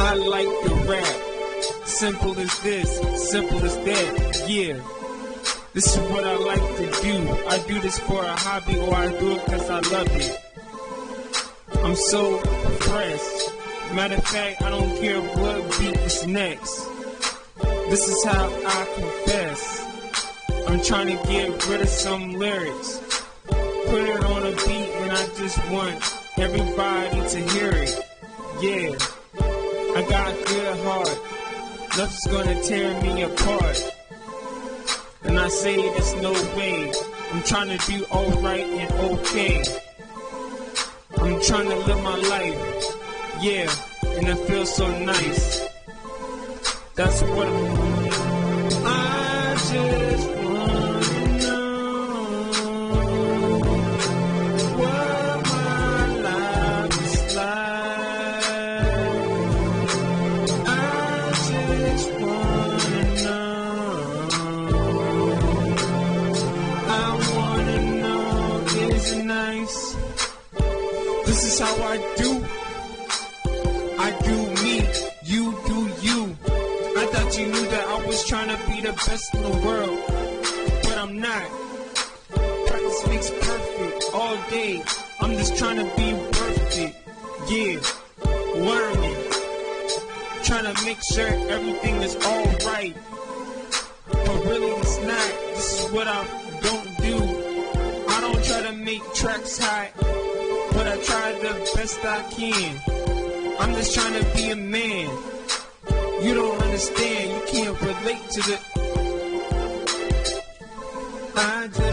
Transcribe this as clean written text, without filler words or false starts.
I like to rap. Simple as this, simple as that, yeah. This is what I like to do. I do this for a hobby, or I do it because I love it. I'm so impressed. Matter of fact, I don't care what beat is next. This is how I confess. I'm trying to get rid of some lyrics. Put it on a beat and I just want everybody to hear it. Yeah, I got a good heart. Nothing's gonna tear me apart. And I say there's no way. I'm trying to do alright and okay. I'm trying to live my life. Yeah, and it feels so nice. That's what I just wanna know what my life is like. I just wanna know. I wanna know, is it nice? This is how I do. I do me, you do you. I thought you knew that I was trying to be the best in the world, but I'm not. Practice makes perfect all day. I'm just trying to be perfect, yeah. Learning, trying to make sure everything is alright, but really it's not. This is what I don't do. I don't try to make tracks hot, but I try the best I can. I'm just trying to be a man. You don't understand, you can't relate to the I just